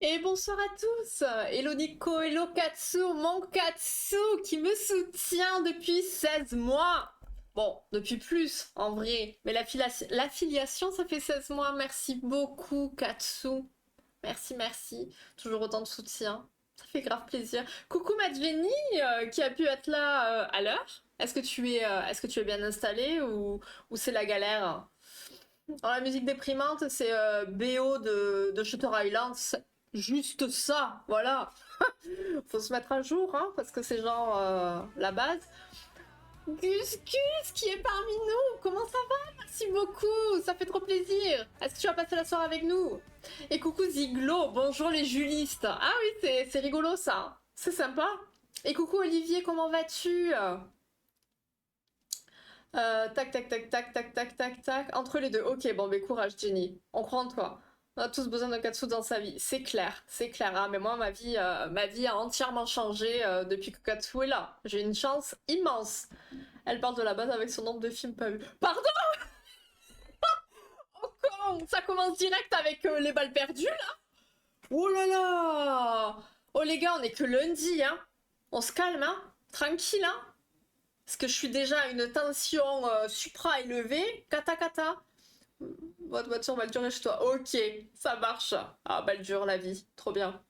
Et bonsoir à tous. Hello Nico, hello Katsu, mon Katsu qui me soutient depuis 16 mois. Bon, depuis plus en vrai, mais l'affiliation ça fait 16 mois. Merci beaucoup Katsu. Merci, merci. Toujours autant de soutien. Ça fait grave plaisir. Coucou ma Jenny qui a pu être là à l'heure. Est-ce que tu es bien installé ou c'est la galère? Alors, la musique déprimante, c'est BO de Shutter Island. C'est juste ça, voilà. Faut se mettre à jour, hein, parce que c'est genre la base. Gus Gus qui est parmi nous, comment ça va? Merci beaucoup, ça fait trop plaisir. Est-ce que tu vas passer la soirée avec nous? Et coucou Ziglo, bonjour les julistes. Ah oui, c'est rigolo ça, c'est sympa. Et coucou Olivier, comment vas-tu? Tac, tac, tac, tac, tac, tac, tac, tac. Entre les deux. Ok, bon, mais courage, Jenny. On croit en toi. On a tous besoin de Katsu dans sa vie. C'est clair, c'est clair. Ah, mais moi, ma vie a entièrement changé depuis que Katsu est là. J'ai une chance immense. Elle parle de la base avec son nombre de films pas vus. Pardon? Oh, con. Ça commence direct avec les balles perdues, là. Oh là là. Oh, les gars, on est que lundi, hein. On se calme, hein. Tranquille, hein. Parce que je suis déjà à une tension supra-élevée. Kata kata. Votre voiture va le durer chez toi. Ok, ça marche. Ah, bah, elle dure la vie. Trop bien.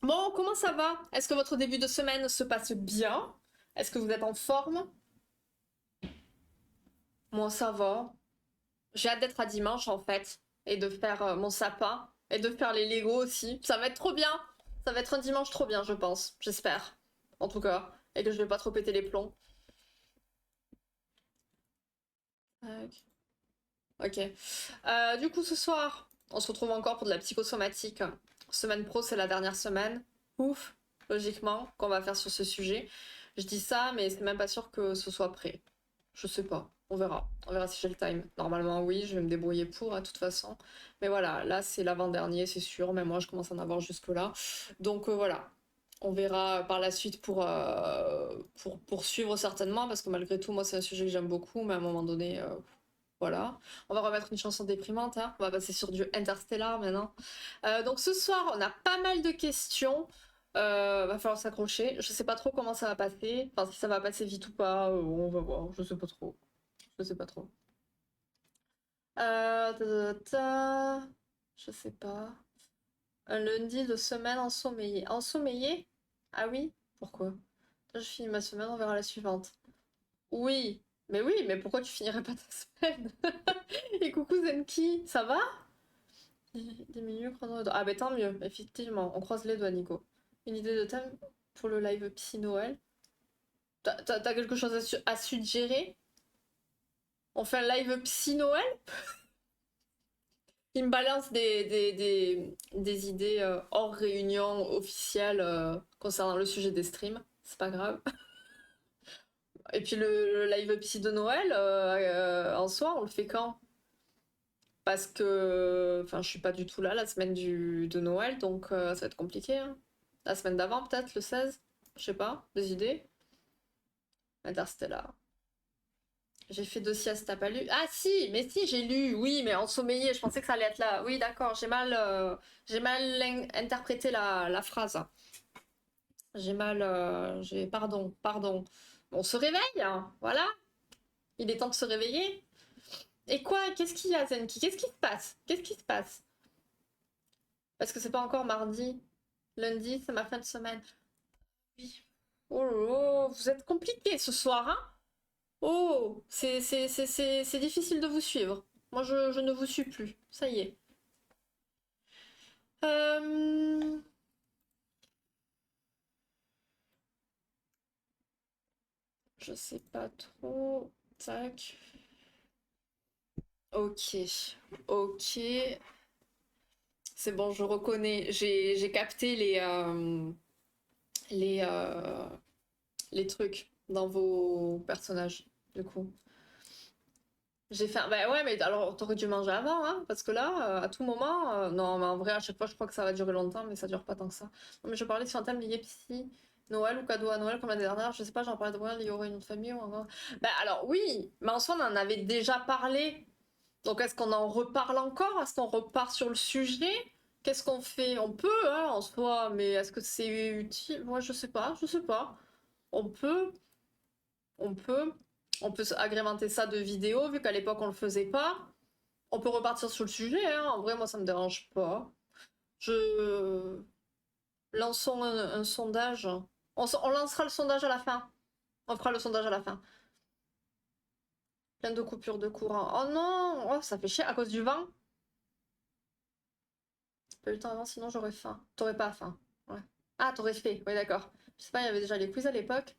Bon, comment ça va? Est-ce que votre début de semaine se passe bien? Est-ce que vous êtes en forme? Moi, ça va. J'ai hâte d'être à dimanche, en fait. Et de faire mon sapin. Et de faire les Lego aussi. Ça va être trop bien. Ça va être un dimanche trop bien, je pense. J'espère. En tout cas. Et que je vais pas trop péter les plombs. Tac. Ok. Du coup, ce soir, on se retrouve encore pour de la psychosomatique. Semaine pro, c'est la dernière semaine. Ouf, logiquement, qu'on va faire sur ce sujet. Je dis ça, mais c'est même pas sûr que ce soit prêt. Je sais pas. On verra. On verra si j'ai le time. Normalement, oui, je vais me débrouiller pour, de toute façon. Mais voilà, là, c'est l'avant-dernier, c'est sûr. Mais moi, je commence à en avoir jusque-là. Donc voilà. On verra par la suite pour poursuivre certainement, parce que malgré tout, moi, c'est un sujet que j'aime beaucoup, mais à un moment donné, voilà. On va remettre une chanson déprimante, hein. On va passer sur du Interstellar maintenant. Donc ce soir, on a pas mal de questions. Va falloir s'accrocher. Je sais pas trop comment ça va passer. Enfin, si ça va passer vite ou pas, on va voir. Je sais pas trop. Je sais pas trop. Ta, ta, ta. Je sais pas. Un lundi de semaine ensommeillé. Ensommeillé? Ah oui? Pourquoi? Je finis ma semaine, on verra la suivante. Oui, mais pourquoi tu finirais pas ta semaine? Et coucou Zenki, ça va? 10 minutes chrono. Ah bah tant mieux, effectivement, on croise les doigts Nico. Une idée de thème pour le live Psy Noël? T'as quelque chose à suggérer? On fait un live Psy Noël? Il me balance des idées hors réunion officielle concernant le sujet des streams, c'est pas grave. Et puis le live Psy de Noël, en soi, on le fait quand? Parce que enfin, je suis pas du tout là la semaine de Noël, donc ça va être compliqué, hein. La semaine d'avant, peut-être, le 16? Je sais pas, des idées? Interstellar. J'ai fait 2 siestes, t'as pas lu? Ah si, mais si, j'ai lu, oui, mais ensommeillé, je pensais que ça allait être là. Oui, d'accord, j'ai mal interprété la phrase. Pardon, pardon. On se réveille, hein, voilà, il est temps de se réveiller. Et quoi? Qu'est-ce qu'il y a, Zenki? Qu'est-ce qui se passe? Qu'est-ce qui se passe? Parce que c'est pas encore mardi. Lundi, c'est ma fin de semaine. Oui. Oh là là, vous êtes compliqué ce soir, hein? Oh, c'est difficile de vous suivre. Moi, je ne vous suis plus. Ça y est. Euh, je sais pas trop. Tac. Ok. Ok. C'est bon, je reconnais. J'ai capté les, euh, les trucs dans vos personnages, du coup. J'ai fait. Bah ouais, mais alors t'aurais dû manger avant, hein, parce que là, à tout moment. Non, mais en vrai, à chaque fois, je crois que ça va durer longtemps, mais ça dure pas tant que ça. Non, mais je parlais sur un thème lié psy, Noël ou cadeau à Noël comme l'année dernière. Je sais pas, j'en parlais de Noël, il y aurait une autre famille ou encore. Bah alors oui, mais en soi, on en avait déjà parlé. Donc est-ce qu'on en reparle encore? Est-ce qu'on repart sur le sujet? Qu'est-ce qu'on fait? On peut, hein, en soi, mais est-ce que c'est utile? Moi, je sais pas, je sais pas. On peut, on peut, on peut agrémenter ça de vidéos, vu qu'à l'époque on le faisait pas. On peut repartir sur le sujet, hein. En vrai, moi, ça me dérange pas. Je lançons un sondage. On lancera le sondage à la fin. On fera le sondage à la fin. Plein de coupures de courant. Oh non! Oh, ça fait chier à cause du vent. Pas eu le temps avant, sinon j'aurais faim. T'aurais pas faim. Ouais. Ah, t'aurais fait. Oui, d'accord. Je sais pas, il y avait déjà les quiz à l'époque.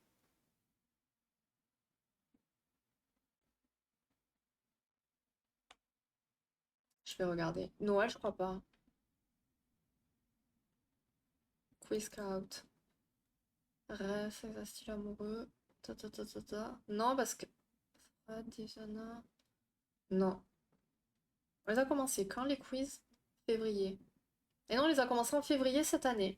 Je vais regarder. Noël, je crois pas. Quiz Scout. Rêve, sexe, style amoureux. Ta ta ta ta ta. Non, parce que. Dishonored. Non. On les a commencés quand les quiz? Février. Et non, on les a commencés en février cette année.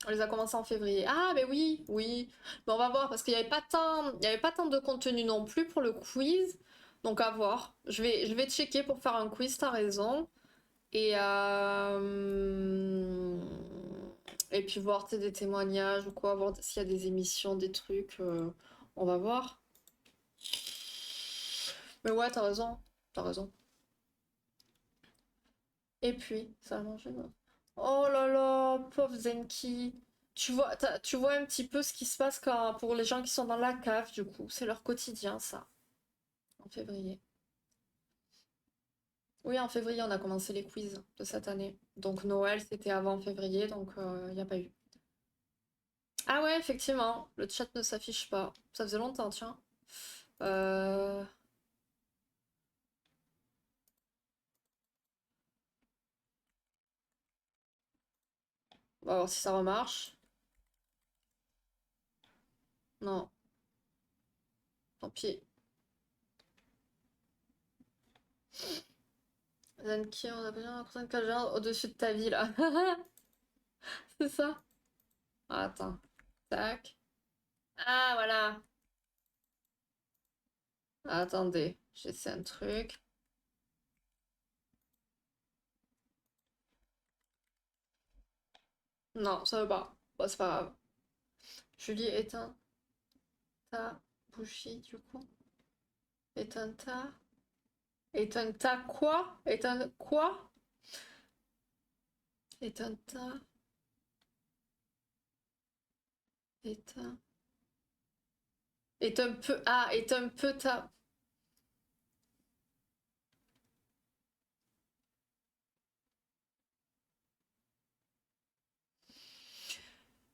On les a commencés en février. Ah, mais oui, oui. Mais on va voir parce qu'il n'y avait pas tant, il y avait pas tant de contenu non plus pour le quiz. Donc à voir. Je vais checker pour faire un quiz, t'as raison. Et, et puis voir des témoignages ou quoi, voir s'il y a des émissions, des trucs. On va voir. Mais ouais, t'as raison. T'as raison. Et puis, ça a mangé, non? Oh là là, pauvre Zenki. Tu vois un petit peu ce qui se passe pour les gens qui sont dans la cave, du coup. C'est leur quotidien, ça. En février. Oui, en février, on a commencé les quiz de cette année. Donc Noël, c'était avant février, donc il n'y a pas eu. Ah ouais, effectivement, le chat ne s'affiche pas. Ça faisait longtemps, tiens. Euh, On va voir si ça remarche. Non, tant pis. Zenki, on a besoin d'un prochaine cage au-dessus de ta vie, là. C'est ça? Ah, attends. Tac. Ah, voilà. Attendez, j'essaie un truc. Non, ça veut pas. Bon, c'est pas grave. Julie, éteins ta bougie, du coup. Éteins ta... Éteins ta quoi? Éteins quoi? Éteins ta... Éteins... Éteins peu... Ah, éteins peu ta...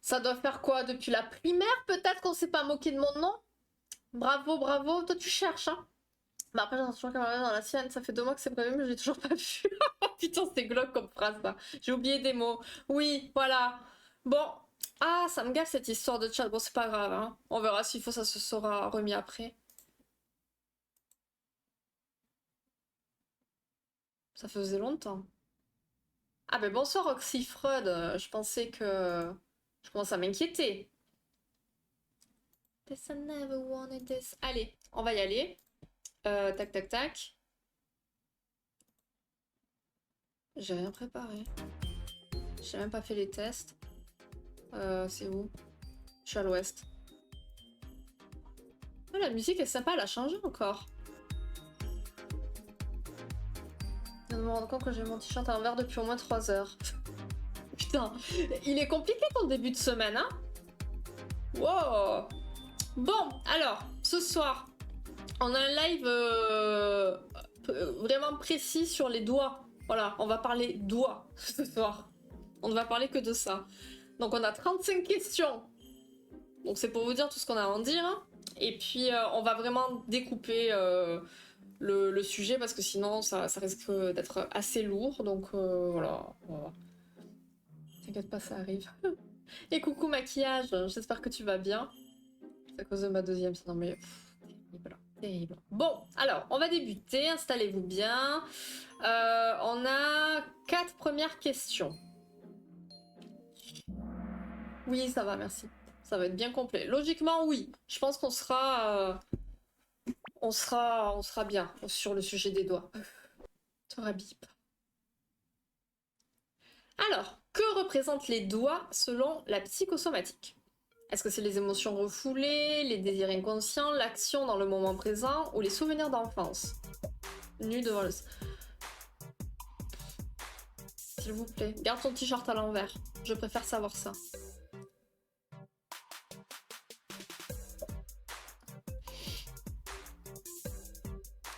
Ça doit faire quoi? Depuis la primaire, peut-être qu'on s'est pas moqué de mon nom? Bravo, bravo. Toi, tu cherches, hein? Bah après, j'en suis toujours camarade dans la sienne. Ça fait 2 mois que c'est prévu, mais je l'ai toujours pas vu. Putain, c'est glauque comme phrase, ça. J'ai oublié des mots. Oui, voilà. Bon. Ah, ça me gâche cette histoire de chat. Bon, c'est pas grave, hein. On verra s'il faut, ça se sera remis après. Ça faisait longtemps. Ah, ben bonsoir, Oxy Freud. Je pensais que. Je commence à m'inquiéter. This I never wanted this. Allez, on va y aller. Tac, tac, tac. J'ai rien préparé. J'ai même pas fait les tests. C'est où? Je suis à l'ouest. Oh, la musique est sympa, elle a changé encore. Je viens de me rendre compte que j'ai mon t-shirt à l'envers depuis au moins 3 heures. Putain, il est compliqué ton début de semaine, hein? Wow! Bon, alors, ce soir, on a un live vraiment précis sur les doigts. Voilà, on va parler doigts ce soir. On ne va parler que de ça. Donc on a 35 questions. Donc c'est pour vous dire tout ce qu'on a à en dire. Et puis on va vraiment découper le sujet parce que sinon ça risque d'être assez lourd. Donc voilà. T'inquiète pas, ça arrive. Et coucou maquillage, j'espère que tu vas bien. C'est à cause de ma deuxième, non mais terrible, terrible. Bon, alors on va débuter, installez-vous bien. On a 4 premières questions. Oui, ça va, merci. Ça va être bien complet. Logiquement, oui. Je pense qu'on sera, on sera bien sur le sujet des doigts. Te rhabille pas. Alors, que représentent les doigts selon la psychosomatique? Est-ce que c'est les émotions refoulées, les désirs inconscients, l'action dans le moment présent ou les souvenirs d'enfance? Nu devant le... S'il vous plaît, garde ton t-shirt à l'envers. Je préfère savoir ça.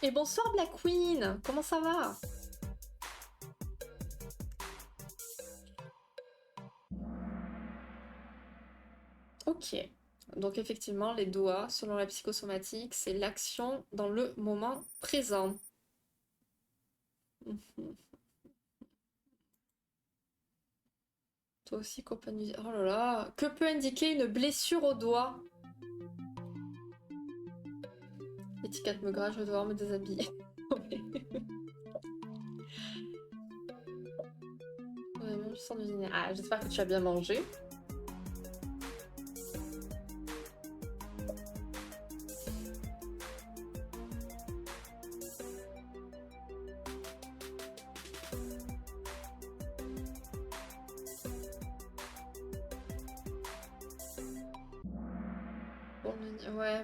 Et bonsoir Black Queen, comment ça va? Ok, donc effectivement, les doigts, selon la psychosomatique, c'est l'action dans le moment présent. Toi aussi, compagnie. Oh là là, que peut indiquer une blessure au doigt? L'étiquette me gratte, je vais devoir me déshabiller. Ah, j'espère que tu as bien mangé.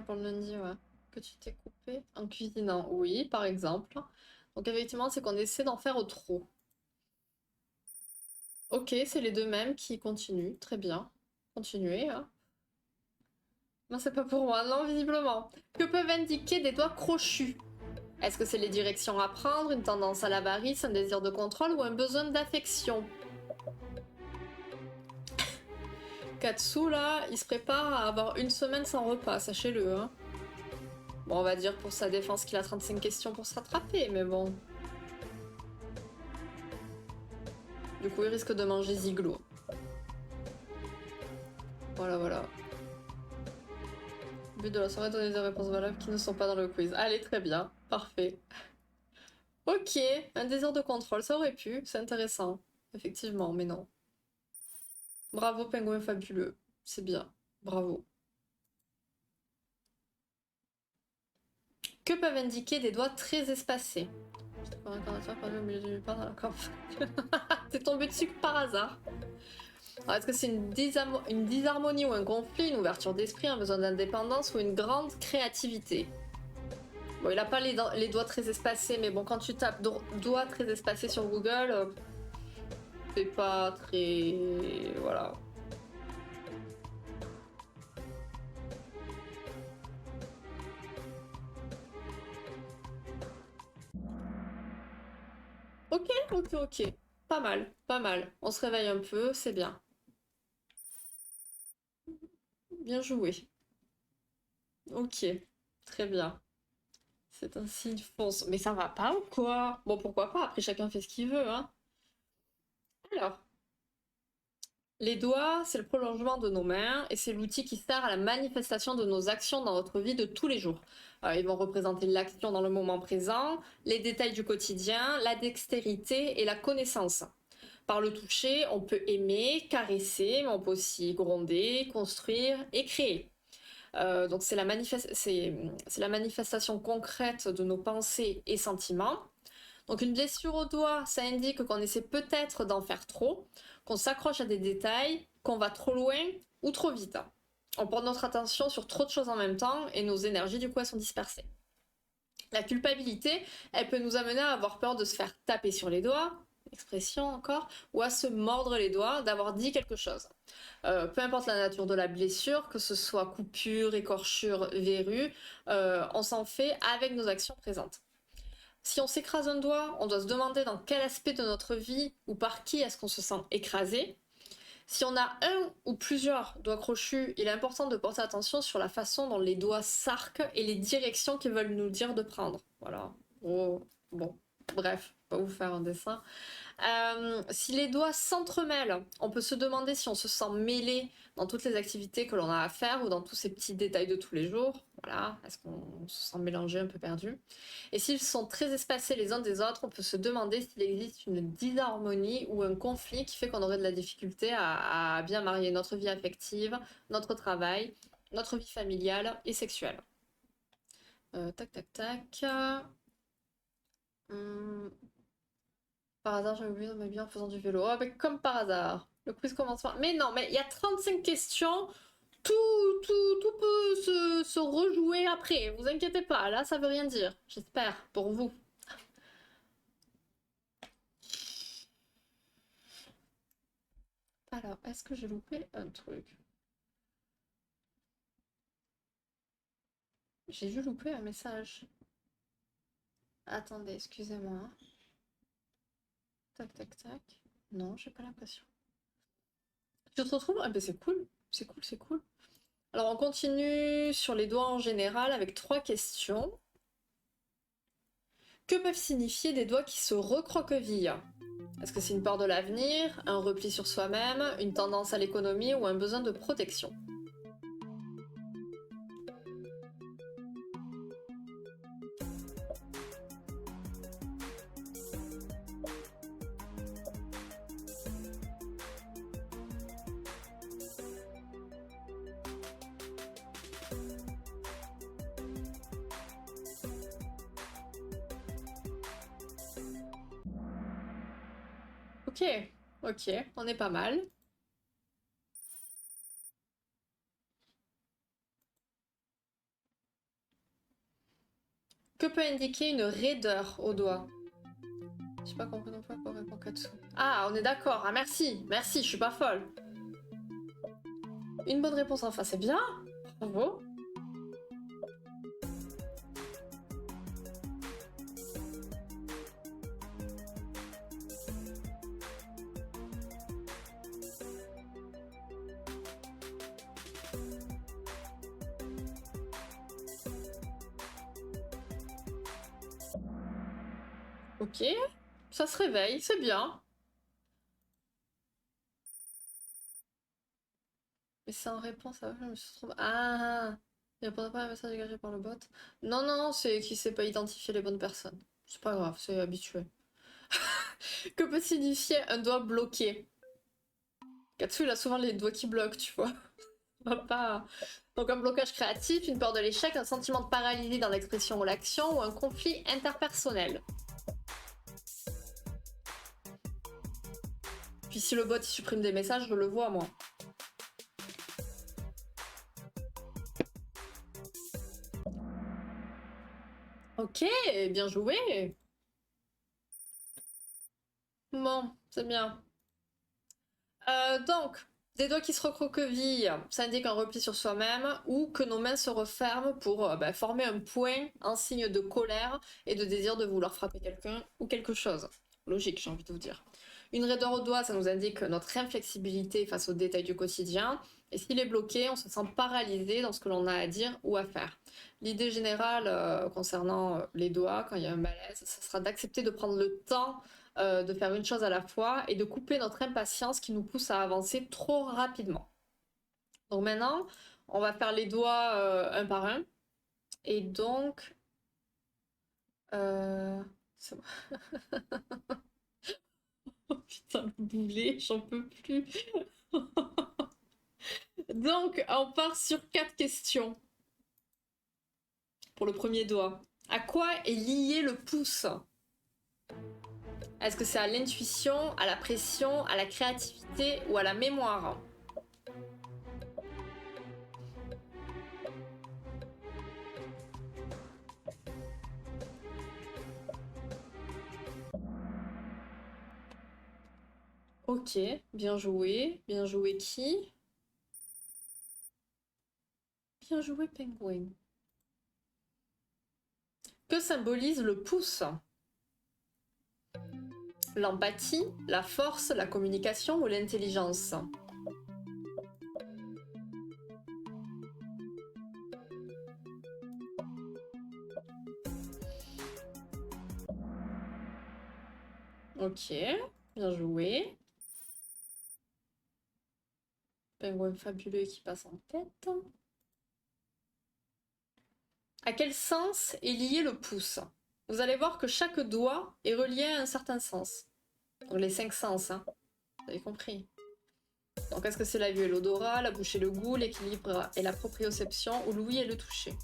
Pour le lundi, ouais. Que tu t'es coupé en cuisinant, oui, par exemple. Donc effectivement, c'est qu'on essaie d'en faire au trop. Ok, c'est les deux mêmes qui continuent, très bien. Continuez, hein. Non, c'est pas pour moi, non, visiblement. Que peuvent indiquer des doigts crochus? Est-ce que c'est les directions à prendre, une tendance à l'avarice, un désir de contrôle ou un besoin d'affection? Katsu, là, il se prépare à avoir une semaine sans repas, sachez-le, hein. Bon, on va dire pour sa défense qu'il a 35 questions pour se rattraper, mais bon. Du coup, il risque de manger Ziglo. Voilà, voilà. Le but de la soirée, donner des réponses valables qui ne sont pas dans le quiz. Allez, très bien. Parfait. Ok, un désir de contrôle, ça aurait pu. C'est intéressant. Effectivement, mais non. Bravo, pingouin fabuleux. C'est bien. Bravo. Que peuvent indiquer des doigts très espacés? T'es tombé dessus par hasard. Est-ce que c'est une disharmonie ou un conflit, une ouverture d'esprit, un besoin d'indépendance ou une grande créativité? Bon, il a pas les doigts très espacés, mais bon, quand tu tapes doigts très espacés sur Google, c'est pas très... Voilà. Ok, ok, ok. Pas mal, pas mal. On se réveille un peu, c'est bien. Bien joué. Ok, très bien. C'est un signe fonce. Mais ça va pas ou quoi? Bon, pourquoi pas? Après, chacun fait ce qu'il veut, hein. Alors, les doigts, c'est le prolongement de nos mains et c'est l'outil qui sert à la manifestation de nos actions dans notre vie de tous les jours. Ils vont représenter l'action dans le moment présent, les détails du quotidien, la dextérité et la connaissance. Par le toucher, on peut aimer, caresser, mais on peut aussi gronder, construire et créer. Donc c'est la manifestation concrète de nos pensées et sentiments. Donc une blessure au doigt, ça indique qu'on essaie peut-être d'en faire trop, qu'on s'accroche à des détails, qu'on va trop loin ou trop vite. On porte notre attention sur trop de choses en même temps et nos énergies du coup elles sont dispersées. La culpabilité, elle peut nous amener à avoir peur de se faire taper sur les doigts, expression encore, ou à se mordre les doigts d'avoir dit quelque chose. Peu importe la nature de la blessure, que ce soit coupure, écorchure, verrue, on s'en fait avec nos actions présentes. Si on s'écrase un doigt, on doit se demander dans quel aspect de notre vie ou par qui est-ce qu'on se sent écrasé. Si on a un ou plusieurs doigts crochus, il est important de porter attention sur la façon dont les doigts s'arquent et les directions qu'ils veulent nous dire de prendre. Voilà. Oh, bon, bref, on va vous faire un dessin. Si les doigts s'entremêlent, on peut se demander si on se sent mêlé dans toutes les activités que l'on a à faire ou dans tous ces petits détails de tous les jours. Voilà, est-ce qu'on se sent mélangé, un peu perdu? Et s'ils sont très espacés les uns des autres, on peut se demander s'il existe une disharmonie ou un conflit qui fait qu'on aurait de la difficulté à bien marier notre vie affective, notre travail, notre vie familiale et sexuelle. Tac, tac, tac. Hum, Par hasard, j'avais oublié dans ma vie en faisant du vélo. Oh, mais comme par hasard. Le quiz commence par... Mais non, mais il y a 35 questions. Tout peut se rejouer après. Vous inquiétez pas, là, ça veut rien dire. J'espère, pour vous. Alors, est-ce que j'ai loupé un truc? J'ai dû louper un message. Attendez, excusez-moi. Tac, tac, tac. Non, j'ai pas l'impression. Tu te retrouves? Ah ben c'est cool. C'est cool, c'est cool. Alors on continue sur les doigts en général avec 3 questions. Que peuvent signifier des doigts qui se recroquevillent? Est-ce que c'est une peur de l'avenir, un repli sur soi-même, une tendance à l'économie ou un besoin de protection? Ok, ok, on est pas mal. Que peut indiquer une raideur au doigt? J'ai pas compris non plus à quoi répond Katsu. Ah, on est d'accord. Ah, merci. Merci, je suis pas folle. Une bonne réponse enfin, c'est bien. Bravo. Ok, ça se réveille, c'est bien. Mais c'est en réponse à... Je me suis trompée. Ah, il répondait pas à un message dégagé par le bot. Non, non, c'est qu'il sait pas identifier les bonnes personnes. C'est pas grave, c'est habitué. Que peut signifier un doigt bloqué? Katsu, il a souvent les doigts qui bloquent, tu vois. On va pas... Donc un blocage créatif, une peur de l'échec, un sentiment de paralysie dans l'expression ou l'action, ou un conflit interpersonnel. Puis si le bot il supprime des messages, je le vois moi. Ok, bien joué. Bon, c'est bien. Donc, des doigts qui se recroquevillent, ça indique un repli sur soi-même ou que nos mains se referment pour former un point en signe de colère et de désir de vouloir frapper quelqu'un ou quelque chose. Logique, j'ai envie de vous dire. Une raideur au doigt, ça nous indique notre inflexibilité face aux détails du quotidien. Et s'il est bloqué, on se sent paralysé dans ce que l'on a à dire ou à faire. L'idée générale concernant les doigts, quand il y a un malaise, ça sera d'accepter de prendre le temps de faire une chose à la fois et de couper notre impatience qui nous pousse à avancer trop rapidement. Donc maintenant, on va faire les doigts un par un. Et donc... c'est bon. Oh putain, le boulet, j'en peux plus. Donc, on part sur 4 questions pour le premier doigt. À quoi est lié le pouce? Est-ce que c'est à l'intuition, à la pression, à la créativité ou à la mémoire? Ok, bien joué. Bien joué qui? Bien joué Penguin. Que symbolise le pouce? L'empathie, la force, la communication ou l'intelligence? Ok, bien joué. Penguin fabuleux qui passe en tête. À quel sens est lié le pouce? Vous allez voir que chaque doigt est relié à un certain sens. Donc les 5 sens, hein. Vous avez compris. Donc est-ce que c'est la vue et l'odorat, la bouche et le goût, l'équilibre et la proprioception, ou l'ouïe et le toucher?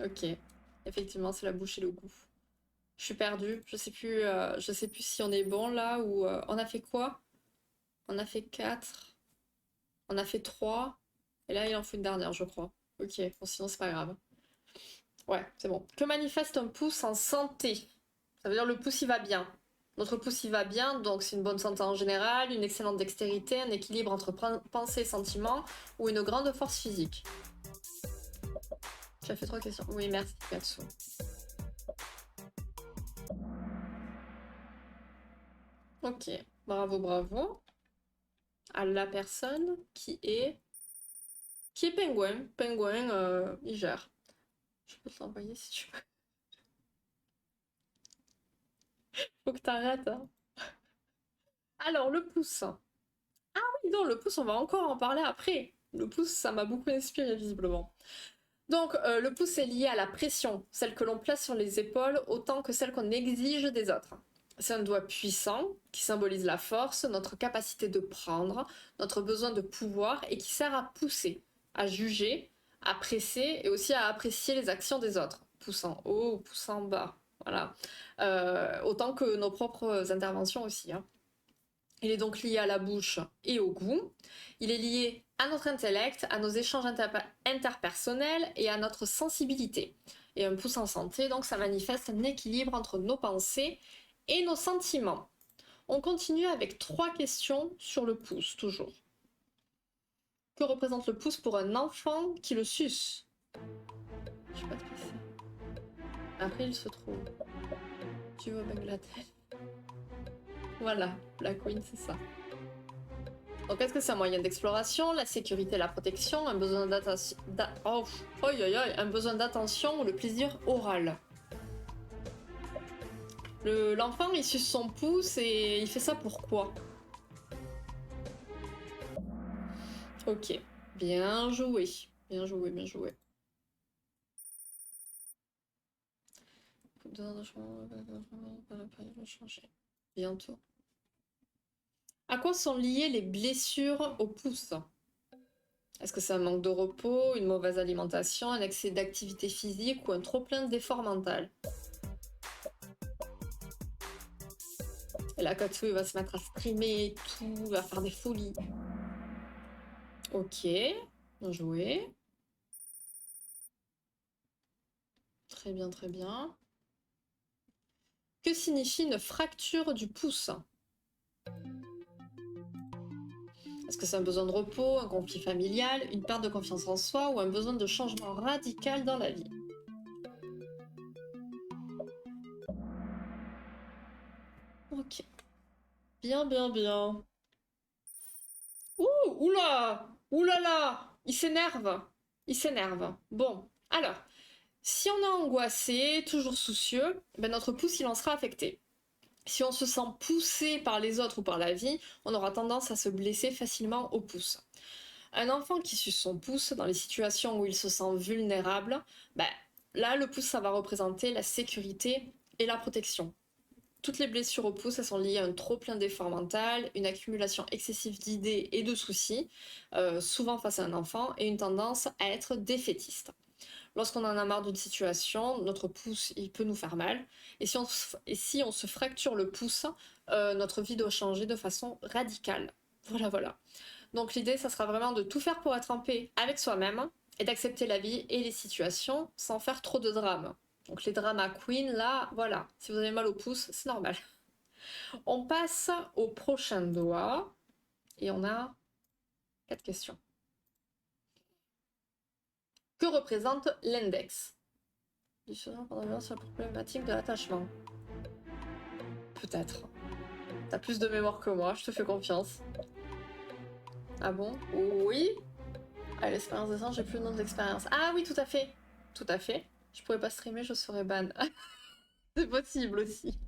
Ok. Effectivement, c'est la bouche et le goût. Je suis perdue. Je sais plus si on est bon là ou on a fait quoi? On a fait 4. On a fait 3. Et là, il en faut une dernière, je crois. Ok, bon, sinon c'est pas grave. Ouais, c'est bon. Que manifeste un pouce en santé? Ça veut dire le pouce il va bien. Notre pouce il va bien, donc c'est une bonne santé en général, une excellente dextérité, un équilibre entre pensée et sentiment, ou une grande force physique. Tu as fait 3 questions. Oui, merci, Katsu. Ok, bravo, bravo. À la personne qui est... Qui est pingouin. Pingouin, il gère. Je peux te l'envoyer si tu veux. Faut que t'arrêtes. Hein. Alors, le pouce. Ah oui, non, le pouce, on va encore en parler après. Le pouce, ça m'a beaucoup inspiré, visiblement. Donc, le pouce est lié à la pression, celle que l'on place sur les épaules, autant que celle qu'on exige des autres. C'est un doigt puissant qui symbolise la force, notre capacité de prendre, notre besoin de pouvoir et qui sert à pousser, à juger, à presser et aussi à apprécier les actions des autres. Pouce en haut, pouce en bas. Voilà. Autant que nos propres interventions aussi. Hein. Il est donc lié à la bouche et au goût. Il est lié à notre intellect, à nos échanges interpersonnels et à notre sensibilité. Et un pouce en santé, donc ça manifeste un équilibre entre nos pensées et nos sentiments. On continue avec 3 questions sur le pouce, toujours. Que représente le pouce pour un enfant qui le suce? Je sais pas ce que c'est. Après, il se trouve. Tu veux Bangladesh. Voilà, Black Queen, c'est ça. Donc, est-ce que c'est un moyen d'exploration, la sécurité, la protection, un besoin d'attention, un besoin d'attention ou le plaisir oral? L'enfant, il suce son pouce et il fait ça pourquoi? Ok, bien joué, bien joué, bien joué. Bientôt. À quoi sont liées les blessures au pouce? Est-ce que c'est un manque de repos, une mauvaise alimentation, un excès d'activité physique ou un trop-plein d'effort mental? Et là, Katsu, il va se mettre à streamer et tout, il va faire des folies. Ok, bien joué. Très bien, très bien. Que signifie une fracture du pouce? Est-ce que c'est un besoin de repos, un conflit familial, une perte de confiance en soi ou un besoin de changement radical dans la vie? Ok. Bien, bien, bien. Ouh, oula, oulala, il s'énerve. Il s'énerve. Bon, alors, si on est angoissé, toujours soucieux, ben notre pouce, il en sera affecté. Si on se sent poussé par les autres ou par la vie, on aura tendance à se blesser facilement au pouce. Un enfant qui suce son pouce dans les situations où il se sent vulnérable, ben, là, le pouce, ça va représenter la sécurité et la protection. Toutes les blessures au pouce, elles sont liées à un trop-plein d'effort mental, une accumulation excessive d'idées et de soucis, souvent face à un enfant, et une tendance à être défaitiste. Lorsqu'on en a marre d'une situation, notre pouce, il peut nous faire mal. Et si on se fracture le pouce, notre vie doit changer de façon radicale. Voilà, voilà. Donc l'idée, ça sera vraiment de tout faire pour être en paix avec soi-même et d'accepter la vie et les situations sans faire trop de drames. Donc les drama queen, là, voilà. Si vous avez mal au pouce, c'est normal. On passe au prochain doigt. Et on a 4 questions. Que représente l'index? Différent pendant sur la problématique de l'attachement. Peut-être. T'as plus de mémoire que moi, je te fais confiance. Ah bon? Oui? Ah, l'expérience de sang, j'ai plus le nom de l'expérience. Ah oui, tout à fait. Tout à fait. Je pourrais pas streamer, je serais ban. C'est possible aussi.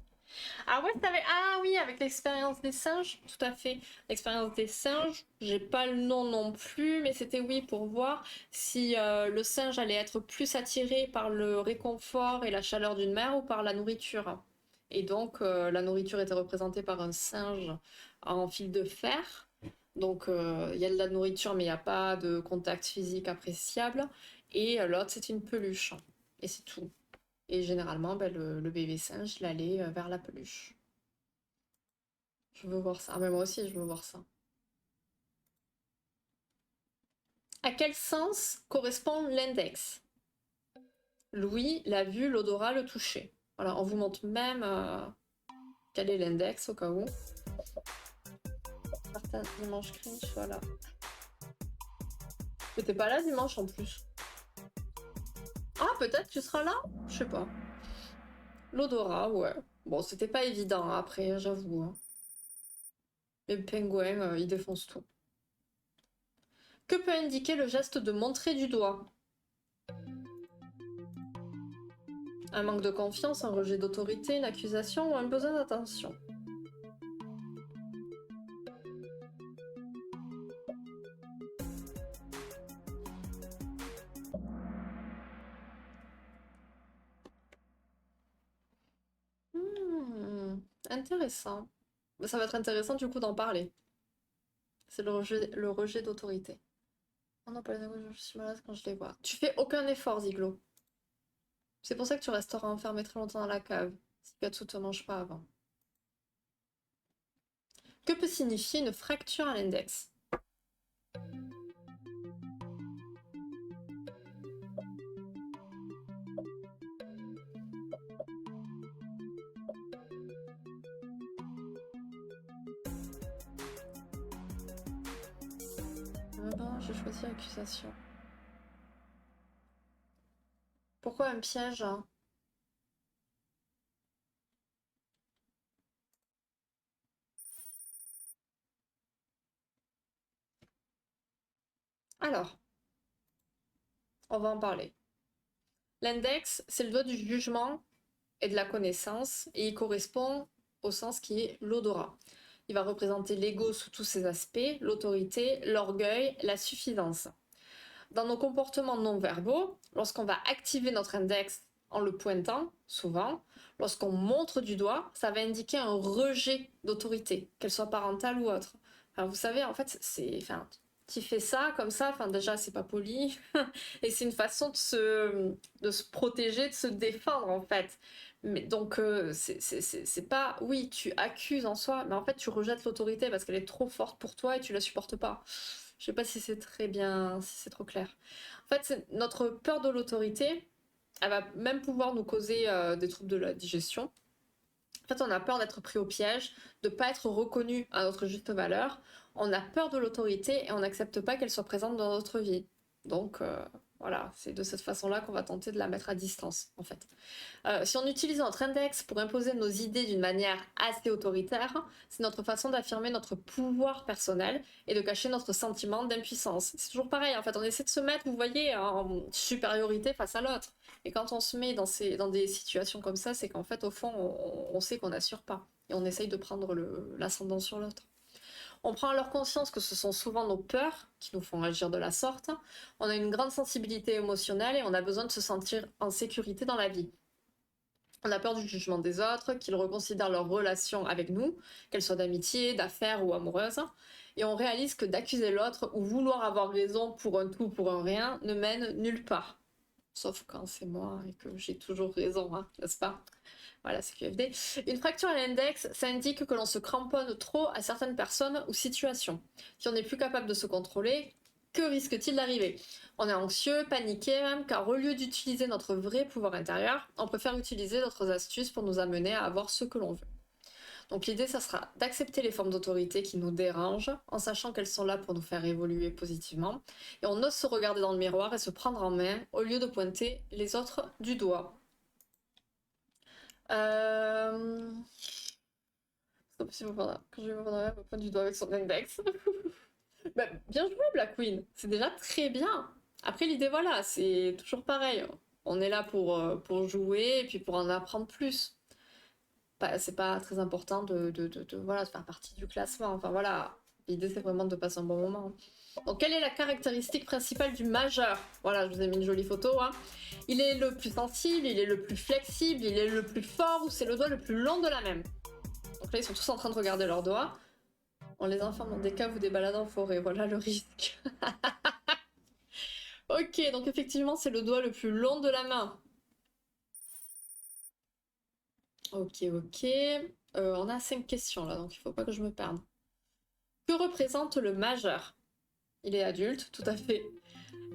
Ah ouais, t'avais... Ah oui, avec l'expérience des singes, tout à fait. L'expérience des singes, j'ai pas le nom non plus, mais c'était oui pour voir si le singe allait être plus attiré par le réconfort et la chaleur d'une mère ou par la nourriture. Et donc, la nourriture était représentée par un singe en fil de fer. Donc, il y a de la nourriture, mais il n'y a pas de contact physique appréciable. Et l'autre, c'est une peluche. Et c'est tout. Et généralement, ben, le bébé singe, il allait vers la peluche. Je veux voir ça. Ah, mais moi aussi, je veux voir ça. À quel sens correspond l'index? L'ouïe, la vue, l'odorat, le toucher. Voilà, on vous montre même quel est l'index au cas où. Certains dimanches cringe, voilà. Mais t'es pas là dimanche en plus. Ah, peut-être tu seras là? Je sais pas. L'odorat, ouais. Bon, c'était pas évident hein, après, j'avoue. Hein. Les pingouins, ils défoncent tout. Que peut indiquer le geste de montrer du doigt? Un manque de confiance, un rejet d'autorité, une accusation ou un besoin d'attention? Intéressant. Ça va être intéressant du coup d'en parler. C'est le rejet d'autorité. Oh non, pas les négos, je suis malade quand je les vois. Tu fais aucun effort, Ziglo. C'est pour ça que tu resteras enfermé très longtemps dans la cave, si Katsu te mange pas avant. Que peut signifier une fracture à l'index? Ah ben, j'ai choisi accusation. Pourquoi un piège hein? Alors, on va en parler. L'index, c'est le doigt du jugement et de la connaissance, et il correspond au sens qui est l'odorat. Il va représenter l'ego sous tous ses aspects, l'autorité, l'orgueil, la suffisance. Dans nos comportements non verbaux, lorsqu'on va activer notre index en le pointant, souvent, lorsqu'on montre du doigt, ça va indiquer un rejet d'autorité, qu'elle soit parentale ou autre. Alors vous savez, en fait, tu fais ça comme ça, déjà c'est pas poli, et c'est une façon de se protéger, de se défendre en fait. Mais donc c'est pas, oui, tu accuses en soi, mais en fait tu rejettes l'autorité parce qu'elle est trop forte pour toi et tu la supportes pas. Je sais pas si c'est très bien, si c'est trop clair. En fait, notre peur de l'autorité, elle va même pouvoir nous causer des troubles de la digestion. En fait, on a peur d'être pris au piège, de ne pas être reconnu à notre juste valeur. On a peur de l'autorité et on n'accepte pas qu'elle soit présente dans notre vie. Donc voilà, c'est de cette façon-là qu'on va tenter de la mettre à distance, en fait. Si on utilise notre index pour imposer nos idées d'une manière assez autoritaire, c'est notre façon d'affirmer notre pouvoir personnel et de cacher notre sentiment d'impuissance. C'est toujours pareil, en fait, on essaie de se mettre, vous voyez, en supériorité face à l'autre. Et quand on se met dans des situations comme ça, c'est qu'en fait, au fond, on sait qu'on n'assure pas. Et on essaye de prendre l'ascendant sur l'autre. On prend alors conscience que ce sont souvent nos peurs qui nous font agir de la sorte. On a une grande sensibilité émotionnelle et on a besoin de se sentir en sécurité dans la vie. On a peur du jugement des autres, qu'ils reconsidèrent leur relation avec nous, qu'elle soit d'amitié, d'affaires ou amoureuse. Et on réalise que d'accuser l'autre ou vouloir avoir raison pour un tout ou pour un rien ne mène nulle part. Sauf quand c'est moi et que j'ai toujours raison, hein, n'est-ce pas? Voilà, c'est QFD. Une fracture à l'index, ça indique que l'on se cramponne trop à certaines personnes ou situations. Si on n'est plus capable de se contrôler, que risque-t-il d'arriver? On est anxieux, paniqué même, car au lieu d'utiliser notre vrai pouvoir intérieur, on préfère utiliser d'autres astuces pour nous amener à avoir ce que l'on veut. Donc l'idée, ça sera d'accepter les formes d'autorité qui nous dérangent, en sachant qu'elles sont là pour nous faire évoluer positivement. Et on ose se regarder dans le miroir et se prendre en main, au lieu de pointer les autres du doigt. Sauf si quand je vais me pointe du doigt avec son index. Bah, bien joué, Black Queen. C'est déjà très bien. Après, l'idée, voilà, c'est toujours pareil. On est là pour jouer et puis pour en apprendre plus. Bah, c'est pas très important voilà, de faire partie du classement. Enfin, voilà. L'idée, c'est vraiment de passer un bon moment. Donc, quelle est la caractéristique principale du majeur? Voilà, je vous ai mis une jolie photo. Hein. Il est le plus sensible, il est le plus flexible, il est le plus fort ou c'est le doigt le plus long de la même. Donc là, ils sont tous en train de regarder leurs doigts. On les enferme dans des caves ou des balades en forêt. Voilà le risque. Ok, donc effectivement, c'est le doigt le plus long de la main. Ok, ok. On a 5 questions là, donc il faut pas que je me perde. Que représente le majeur? Il est adulte, tout à fait.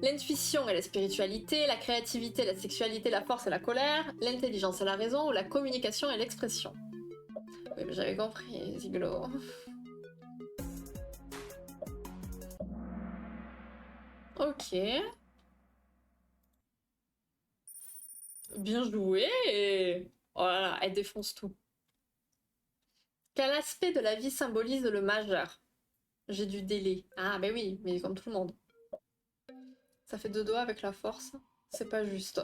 L'intuition et la spiritualité, la créativité, la sexualité, la force et la colère, l'intelligence et la raison, ou la communication et l'expression. Oui, mais j'avais compris, Ziglo. Ok. Bien joué. Oh là là, elle défonce tout. Quel aspect de la vie symbolise le majeur? J'ai du délai. Ah, ben oui, mais comme tout le monde. Ça fait deux doigts avec la force. C'est pas juste.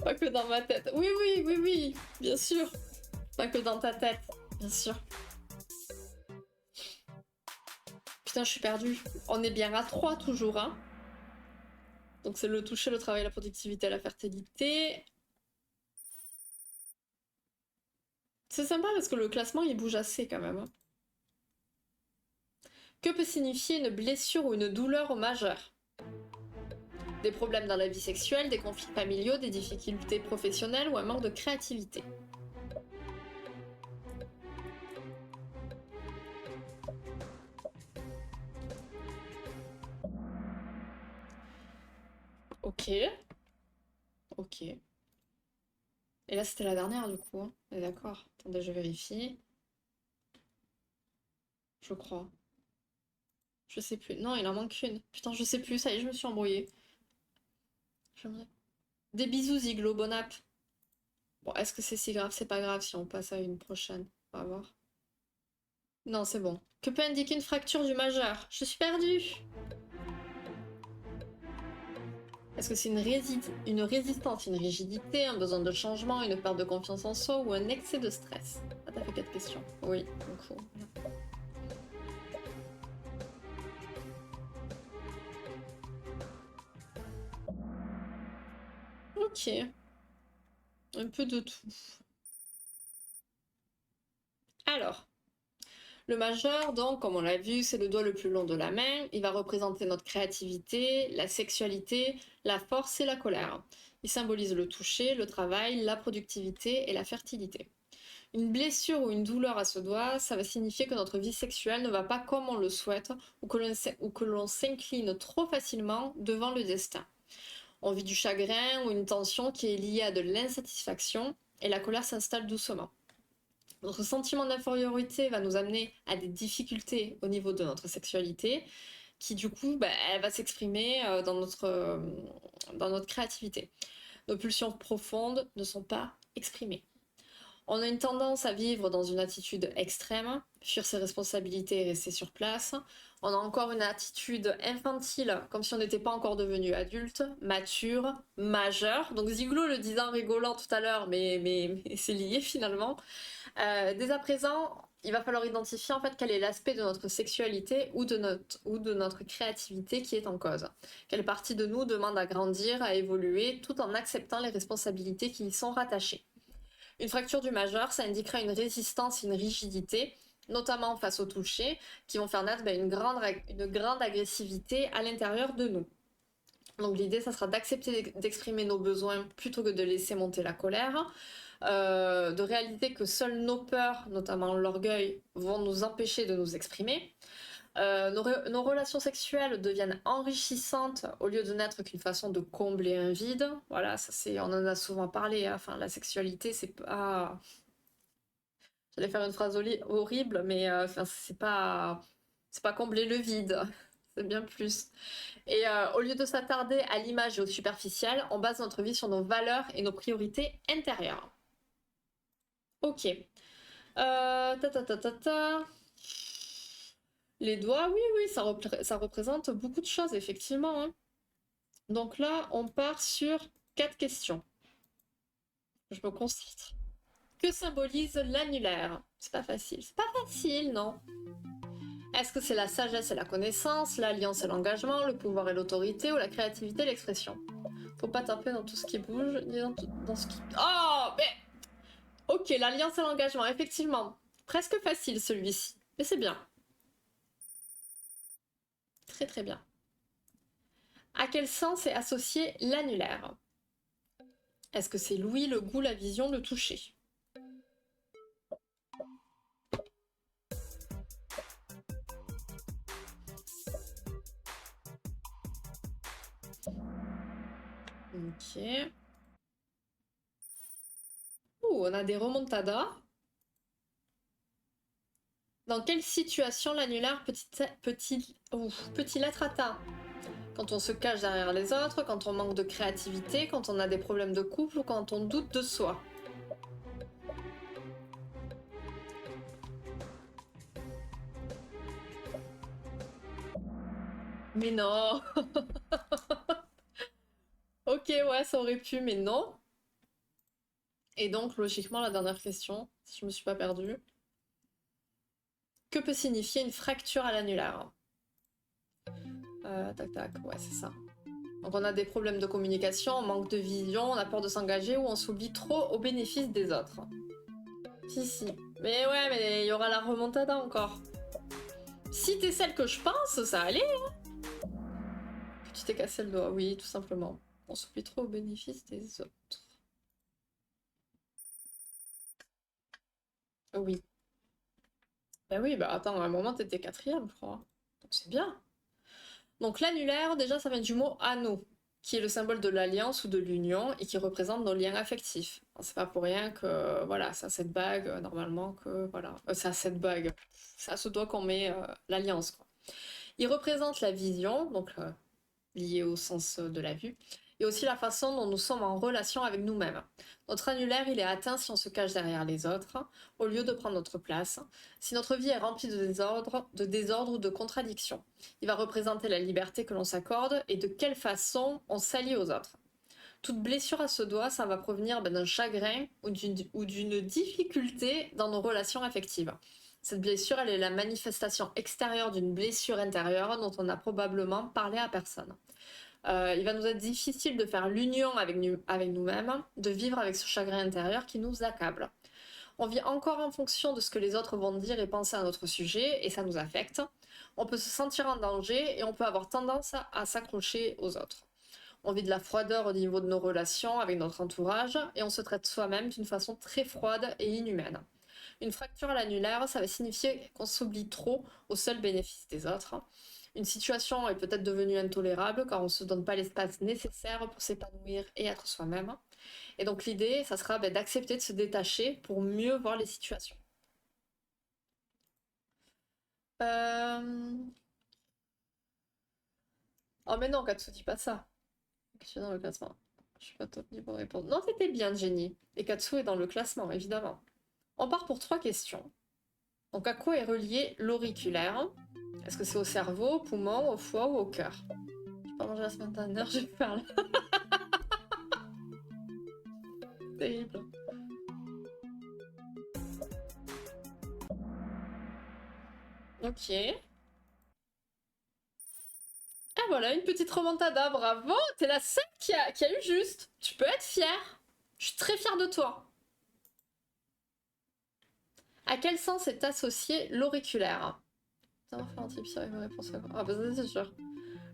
Pas que dans ma tête. Oui, oui, oui, oui, bien sûr. Pas que dans ta tête, bien sûr. Putain, je suis perdue. On est bien à 3 toujours, hein. Donc c'est le toucher, le travail, la productivité, la fertilité. C'est sympa parce que le classement il bouge assez quand même, hein. Que peut signifier une blessure ou une douleur au majeur? Des problèmes dans la vie sexuelle, des conflits familiaux, des difficultés professionnelles ou un manque de créativité. Ok, ok. Et là c'était la dernière du coup, hein. On est d'accord. Attendez, je vérifie. Je crois. Je sais plus. Non, il en manque une. Putain, je sais plus, ça y est, je me suis embrouillée. Des bisous, Ziglo, bon app. Bon, est-ce que c'est si grave? C'est pas grave si on passe à une prochaine. On va voir. Non, c'est bon. Que peut indiquer une fracture du majeur? Je suis perdue. Est-ce que c'est une résistance, une rigidité, un besoin de changement, une perte de confiance en soi ou un excès de stress? Ah, t'as fait 4 questions. Oui, donc ok. Un peu de tout. Alors, le majeur, donc, comme on l'a vu, c'est le doigt le plus long de la main. Il va représenter notre créativité, la sexualité, la force et la colère. Il symbolise le toucher, le travail, la productivité et la fertilité. Une blessure ou une douleur à ce doigt, ça va signifier que notre vie sexuelle ne va pas comme on le souhaite ou que l'on s'incline trop facilement devant le destin. On vit du chagrin ou une tension qui est liée à de l'insatisfaction et la colère s'installe doucement. Notre sentiment d'infériorité va nous amener à des difficultés au niveau de notre sexualité, qui du coup, elle va s'exprimer dans notre créativité. Nos pulsions profondes ne sont pas exprimées. On a une tendance à vivre dans une attitude extrême, fuir ses responsabilités et rester sur place. On a encore une attitude infantile, comme si on n'était pas encore devenu adulte, mature, majeur. Donc Ziglo le disait en rigolant tout à l'heure, mais c'est lié finalement. Dès à présent, il va falloir identifier en fait quel est l'aspect de notre sexualité ou de notre créativité qui est en cause. Quelle partie de nous demande à grandir, à évoluer, tout en acceptant les responsabilités qui y sont rattachées. Une fracture du majeur, ça indiquera une résistance, une rigidité, notamment face au toucher, qui vont faire naître une grande agressivité à l'intérieur de nous. Donc l'idée, ça sera d'accepter d'exprimer nos besoins plutôt que de laisser monter la colère, de réaliser que seules nos peurs, notamment l'orgueil, vont nous empêcher de nous exprimer. Nos relations sexuelles deviennent enrichissantes au lieu de n'être qu'une façon de combler un vide. Voilà, ça c'est, on en a souvent parlé, hein. Enfin, la sexualité, c'est pas. J'allais faire une phrase horrible, mais enfin, c'est pas combler le vide. C'est bien plus. Et au lieu de s'attarder à l'image et au superficiel, on base notre vie sur nos valeurs et nos priorités intérieures. Ok. Ta ta ta ta ta. Les doigts, oui, oui, ça représente beaucoup de choses, effectivement, hein. Donc là, on part sur 4 questions. Je me concentre. Que symbolise l'annulaire? C'est pas facile. C'est pas facile, non? Est-ce que c'est la sagesse et la connaissance, l'alliance et l'engagement, le pouvoir et l'autorité, ou la créativité et l'expression? Faut pas taper dans tout ce qui bouge, ni dans ce qui... Oh, mais... Ok, l'alliance et l'engagement, effectivement. Presque facile, celui-ci. Mais c'est bien. Très très bien. À quel sens est associé l'annulaire? Est-ce que c'est l'ouïe, le goût, la vision, le toucher? Ok. Ouh, on a des remontadas. Dans quelle situation l'annulaire peut-il être atteint? Quand on se cache derrière les autres, quand on manque de créativité, quand on a des problèmes de couple ou quand on doute de soi. Mais non. Ok, ouais, ça aurait pu, mais non. Et donc, logiquement, la dernière question, si je me suis pas perdue. Que peut signifier une fracture à l'annulaire? Tac tac, ouais, c'est ça. Donc on a des problèmes de communication, on manque de vision, on a peur de s'engager ou on s'oublie trop au bénéfice des autres. Si, si. Mais ouais, mais il y aura la remontada encore. Si t'es celle que je pense, ça allait, hein. Que tu t'es cassé le doigt, oui, tout simplement. On s'oublie trop au bénéfice des autres. Oui. Bah oui, bah attends, à un moment t'étais quatrième, je crois. Donc c'est bien. Donc l'annulaire, déjà, ça vient du mot anneau, qui est le symbole de l'alliance ou de l'union et qui représente nos liens affectifs. C'est pas pour rien que, voilà, c'est à cette bague, normalement, que, voilà, c'est à cette bague, c'est à ce doigt qu'on met l'alliance, quoi. Il représente la vision, donc liée au sens de la vue, et aussi la façon dont nous sommes en relation avec nous-mêmes. Notre annulaire, il est atteint si on se cache derrière les autres, au lieu de prendre notre place, si notre vie est remplie de désordre ou de contradictions. Il va représenter la liberté que l'on s'accorde et de quelle façon on s'allie aux autres. Toute blessure à ce doigt, ça va provenir d'un chagrin ou d'une difficulté dans nos relations affectives. Cette blessure, elle est la manifestation extérieure d'une blessure intérieure dont on n'a probablement parlé à personne. Il va nous être difficile de faire l'union avec nous-mêmes, de vivre avec ce chagrin intérieur qui nous accable. On vit encore en fonction de ce que les autres vont dire et penser à notre sujet, et ça nous affecte. On peut se sentir en danger et on peut avoir tendance à s'accrocher aux autres. On vit de la froideur au niveau de nos relations avec notre entourage et on se traite soi-même d'une façon très froide et inhumaine. Une fracture à l'annulaire, ça va signifier qu'on s'oublie trop au seul bénéfice des autres. Une situation est peut-être devenue intolérable car on ne se donne pas l'espace nécessaire pour s'épanouir et être soi-même. Et donc l'idée, ça sera d'accepter de se détacher pour mieux voir les situations. Euh... Oh mais non, Katsu, dis pas ça. Je suis dans le classement. Je suis pas top niveau répondre. Non, c'était bien, Jenny. Et Katsu est dans le classement, évidemment. On part pour 3 questions. Donc à quoi est relié l'auriculaire? Est-ce que c'est au cerveau, au poumon, au foie ou au cœur? J'ai pas mangé la semaine dernière, je vais faire là. Terrible. Ok. Ah voilà, une petite remontada, bravo! T'es la seule qui a eu juste. Tu peux être fière. Je suis très fière de toi. À quel sens est associé l'auriculaire? Putain, faire un type sur une réponse. Ah bah ça c'est sûr.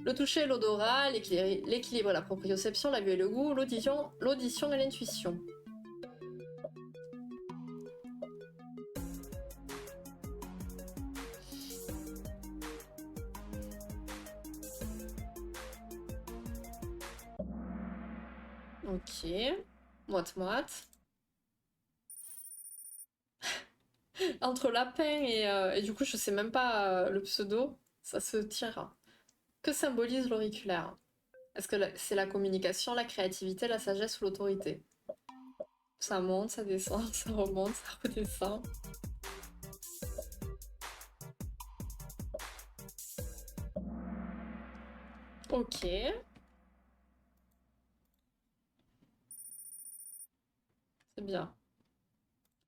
Le toucher et l'odorat, l'équilibre et la proprioception, la vue et le goût, l'audition et l'intuition. Ok. Moite-moite. Entre lapin et du coup, je sais même pas le pseudo, ça se tire. Que symbolise l'auriculaire? Est-ce que c'est la communication, la créativité, la sagesse ou l'autorité? Ça monte, ça descend, ça remonte, ça redescend. Ok. C'est bien.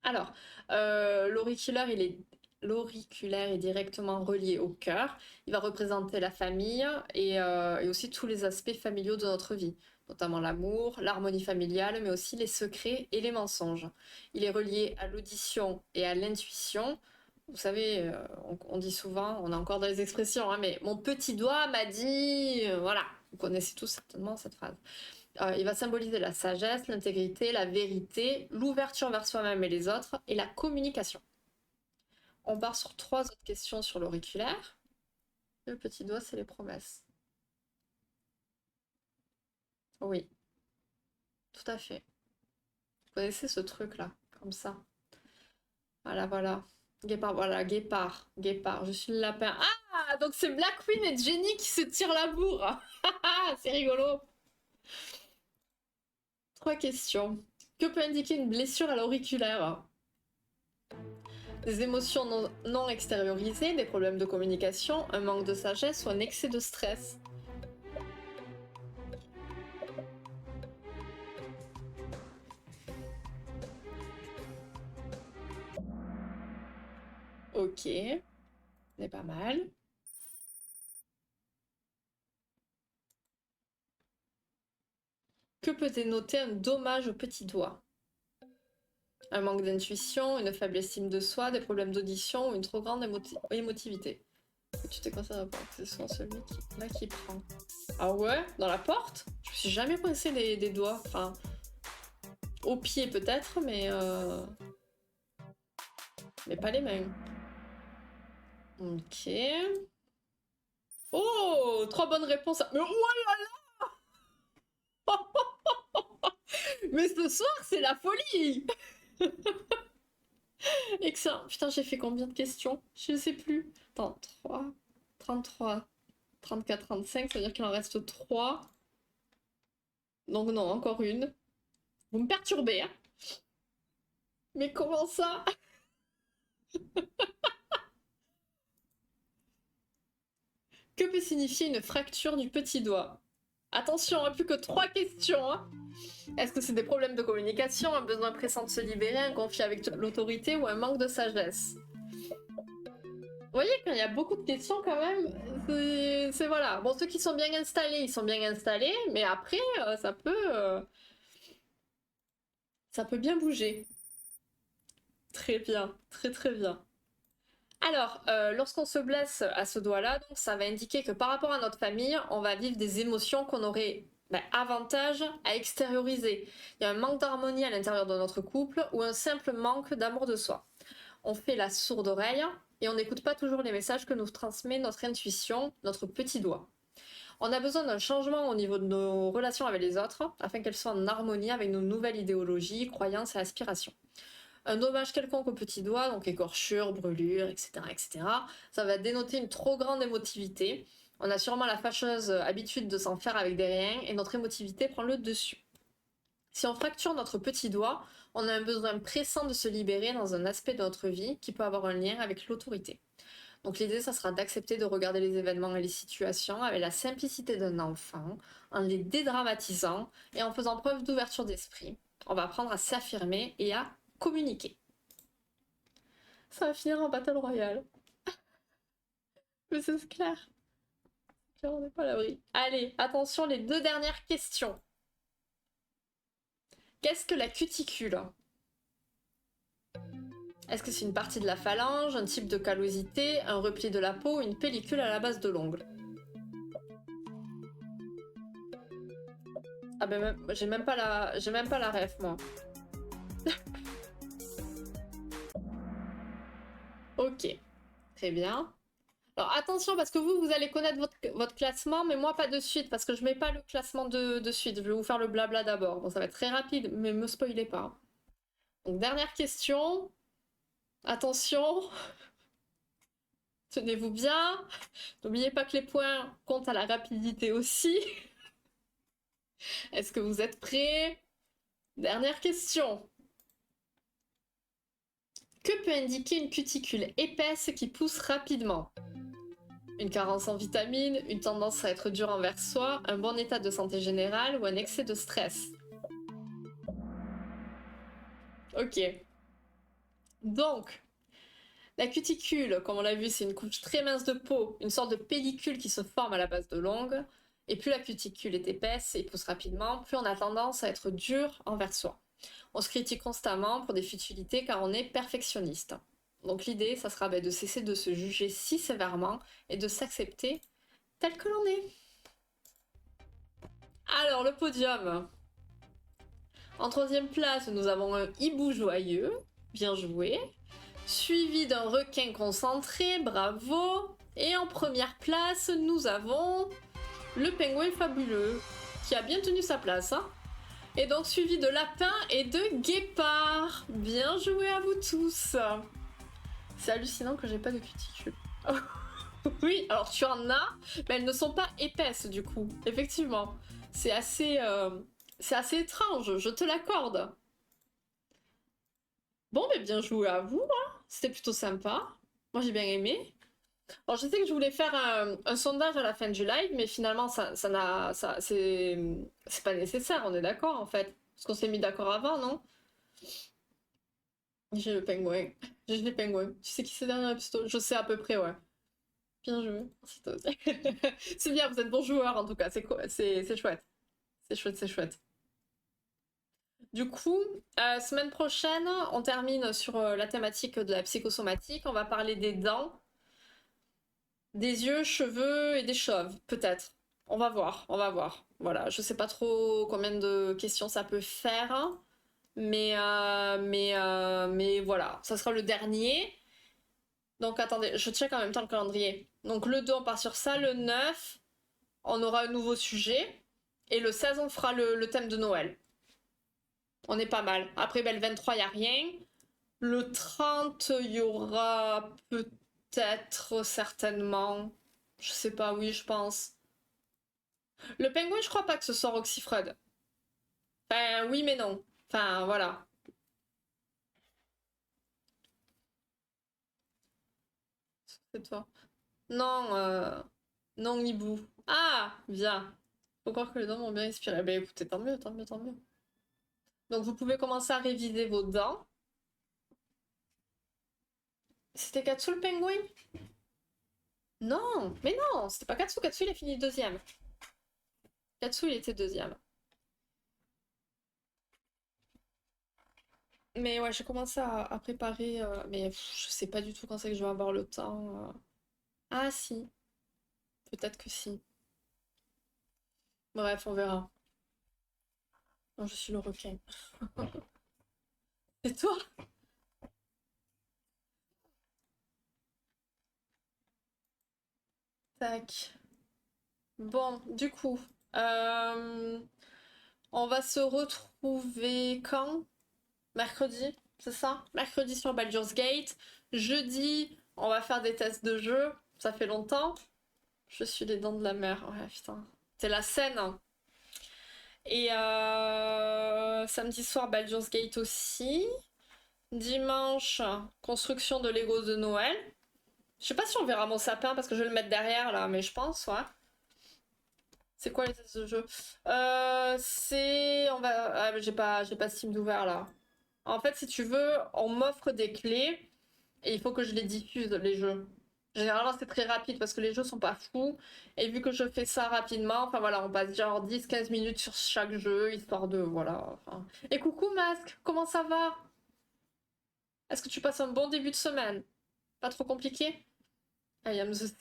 Alors, l'auriculaire est directement relié au cœur. Il va représenter la famille et aussi tous les aspects familiaux de notre vie, notamment l'amour, l'harmonie familiale, mais aussi les secrets et les mensonges. Il est relié à l'audition et à l'intuition. Vous savez, on dit souvent, on a encore dans les expressions, hein, mais mon petit doigt m'a dit, voilà, vous connaissez tous certainement cette phrase. Il va symboliser la sagesse, l'intégrité, la vérité, l'ouverture vers soi-même et les autres, et la communication. On part sur 3 autres questions sur l'auriculaire. Le petit doigt, c'est les promesses. Oui, tout à fait. Vous connaissez ce truc-là, comme ça. Voilà, voilà. Guépard, voilà, guépard, guépard. Je suis le lapin. Ah, donc c'est Black Queen et Jenny qui se tirent la bourre. C'est rigolo. 3 questions. Que peut indiquer une blessure à l'auriculaire? Des émotions non extériorisées, des problèmes de communication, un manque de sagesse ou un excès de stress. Ok, c'est pas mal. Que peut dénoter un dommage au petit doigt? Un manque d'intuition, une faible estime de soi, des problèmes d'audition ou une trop grande émotivité. Tu t'es considéré pour que ce soit celui qui prend. Ah ouais? Dans la porte? Je me suis jamais coincé des doigts. Enfin, au pied peut-être, mais pas les mains. Ok. Oh! 3 bonnes réponses. Mais oh là là! Mais ce soir, c'est la folie! Excellent. Putain, j'ai fait combien de questions? Je ne sais plus. Attends, 3, 33, 34, 35, ça veut dire qu'il en reste 3. Donc non, encore une. Vous me perturbez, hein? Mais comment ça? Que peut signifier une fracture du petit doigt? Attention, hein, plus que 3 questions, hein. Est-ce que c'est des problèmes de communication, un besoin pressant de se libérer, un conflit avec l'autorité ou un manque de sagesse? Vous voyez, quand il y a beaucoup de questions quand même, c'est voilà. Bon, ceux qui sont bien installés, ils sont bien installés, mais après, ça peut bien bouger. Très bien, très très bien. Alors, lorsqu'on se blesse à ce doigt-là, donc ça va indiquer que par rapport à notre famille, on va vivre des émotions qu'on aurait avantage à extérioriser. Il y a un manque d'harmonie à l'intérieur de notre couple ou un simple manque d'amour de soi. On fait la sourde oreille et on n'écoute pas toujours les messages que nous transmet notre intuition, notre petit doigt. On a besoin d'un changement au niveau de nos relations avec les autres afin qu'elles soient en harmonie avec nos nouvelles idéologies, croyances et aspirations. Un dommage quelconque au petit doigt, donc écorchure, brûlure, etc., etc., ça va dénoter une trop grande émotivité. On a sûrement la fâcheuse habitude de s'en faire avec des riens et notre émotivité prend le dessus. Si on fracture notre petit doigt, on a un besoin pressant de se libérer dans un aspect de notre vie qui peut avoir un lien avec l'autorité. Donc l'idée, ça sera d'accepter de regarder les événements et les situations avec la simplicité d'un enfant, en les dédramatisant et en faisant preuve d'ouverture d'esprit. On va apprendre à s'affirmer et à communiquer. Ça va finir en battle royale. Mais c'est clair. Claire, on n'est pas à l'abri. Allez, attention, les 2 dernières questions. Qu'est-ce que la cuticule? Est-ce que c'est une partie de la phalange, un type de callosité, un repli de la peau, une pellicule à la base de l'ongle? Ah ben j'ai même pas la ref moi. Ok, très bien. Alors attention parce que vous allez connaître votre classement, mais moi pas de suite parce que je mets pas le classement de suite. Je vais vous faire le blabla d'abord. Bon, ça va être très rapide, mais me spoilez pas. Donc dernière question. Attention, tenez-vous bien. N'oubliez pas que les points comptent à la rapidité aussi. Est-ce que vous êtes prêts? Dernière question. Que peut indiquer une cuticule épaisse qui pousse rapidement? Une carence en vitamines, une tendance à être dur envers soi, un bon état de santé générale ou un excès de stress? Ok. Donc, la cuticule, comme on l'a vu, c'est une couche très mince de peau, une sorte de pellicule qui se forme à la base de l'ongle. Et plus la cuticule est épaisse et pousse rapidement, plus on a tendance à être dur envers soi. On se critique constamment pour des futilités car on est perfectionniste. Donc l'idée, ça sera de cesser de se juger si sévèrement et de s'accepter tel que l'on est. Alors, le podium. En troisième place, nous avons un hibou joyeux. Bien joué. Suivi d'un requin concentré. Bravo. Et en première place, nous avons le pingouin fabuleux. Qui a bien tenu sa place, hein. Et donc suivi de lapin et de guépard. Bien joué à vous tous. C'est hallucinant que j'ai pas de cuticules. Oui, alors tu en as, mais elles ne sont pas épaisses du coup. Effectivement, c'est assez étrange, je te l'accorde. Bon, mais bien joué à vous, hein. C'était plutôt sympa. Moi j'ai bien aimé. Alors je sais que je voulais faire un sondage à la fin du live, mais finalement c'est pas nécessaire, on est d'accord en fait. Parce qu'on s'est mis d'accord avant, non? J'ai le pingouin. J'ai le pingouin. Tu sais qui c'est derrière la pistole? Je sais à peu près, ouais. Bien joué. C'est bien, vous êtes bons joueurs en tout cas, c'est chouette. C'est chouette, c'est chouette. Du coup, semaine prochaine, on termine sur la thématique de la psychosomatique. On va parler des dents, des yeux, cheveux et des chauves, peut-être. On va voir, on va voir. Voilà, je sais pas trop combien de questions ça peut faire, mais voilà, ça sera le dernier. Donc attendez, je check en même temps le calendrier. Donc le 2, on part sur ça, le 9, on aura un nouveau sujet, et le 16, on fera le thème de Noël. On est pas mal. Après, ben, le 23, il n'y a rien. Le 30, il y aura peut-être, certainement. Je sais pas, oui, je pense. Le pingouin, je crois pas que ce soit Roxyfred. Enfin, oui, mais non. Enfin, voilà. C'est toi. Non, non, hibou. Ah, bien. Faut croire que les dents m'ont bien inspiré. Ben écoutez, tant mieux, tant mieux, tant mieux. Donc vous pouvez commencer à réviser vos dents. C'était Katsu le pingouin? Non, mais non, c'était pas Katsu. Katsu, il a fini deuxième. Katsu, il était deuxième. Mais ouais, j'ai commencé à préparer, mais je sais pas du tout quand c'est que je vais avoir le temps. Ah si, peut-être que si. Bref, on verra. Non, je suis le requin. C'est toi? Tac. Bon, du coup, euh, on va se retrouver quand? Mercredi, c'est ça? Mercredi sur Baldur's Gate. Jeudi, on va faire des tests de jeu. Ça fait longtemps. Je suis les dents de la mer. Ouais, putain. C'est la scène, hein. Et samedi soir, Baldur's Gate aussi. Dimanche, construction de Lego de Noël. Je sais pas si on verra mon sapin parce que je vais le mettre derrière là, mais je pense, ouais. C'est quoi les tests de jeu? C'est. On va. Ah, mais j'ai pas Steam d'ouvert là. En fait, si tu veux, on m'offre des clés et il faut que je les diffuse, les jeux. Généralement, c'est très rapide parce que les jeux sont pas fous. Et vu que je fais ça rapidement, enfin voilà, on passe genre 10-15 minutes sur chaque jeu, histoire de. Voilà. Enfin. Et coucou Masque, comment ça va? Est-ce que tu passes un bon début de semaine? Pas trop compliqué? I am the...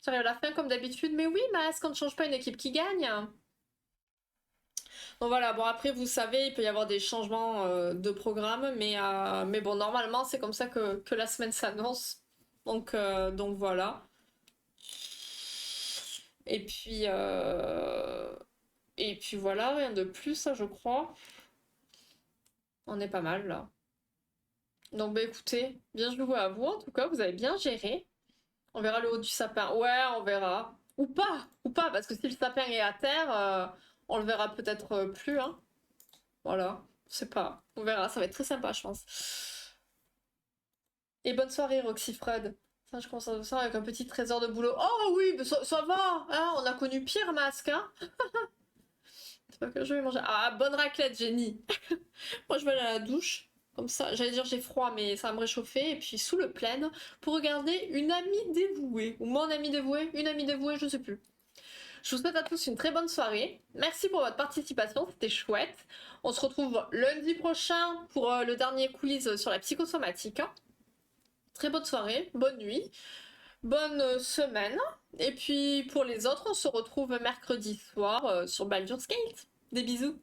J'arrive à la fin comme d'habitude, mais oui, Masque, on ne change pas une équipe qui gagne. Donc voilà, bon après vous savez, il peut y avoir des changements de programme, mais bon, normalement c'est comme ça que la semaine s'annonce. Donc voilà. Et puis, euh, et puis voilà, rien de plus, hein, je crois. On est pas mal là. Donc bah écoutez, bien joué à vous en tout cas, vous avez bien géré. On verra le haut du sapin. Ouais, on verra. Ou pas, parce que si le sapin est à terre, on le verra peut-être plus, hein. Voilà, je sais pas. On verra, ça va être très sympa, je pense. Et bonne soirée, Roxy Fred. Ça, je commence à soir avec un petit trésor de boulot. Oh oui, mais ça va, hein, on a connu pire, Masque, hein. C'est pas que je vais manger. Ah, bonne raclette, génie. Moi, je vais aller à la douche. Comme ça, j'allais dire j'ai froid, mais ça va me réchauffer. Et puis sous le plaid, pour regarder une amie dévouée. Ou mon amie dévouée, une amie dévouée, je sais plus. Je vous souhaite à tous une très bonne soirée. Merci pour votre participation, c'était chouette. On se retrouve lundi prochain pour le dernier quiz sur la psychosomatique. Très bonne soirée, bonne nuit, bonne semaine. Et puis pour les autres, on se retrouve mercredi soir sur Baldur's Gate. Des bisous.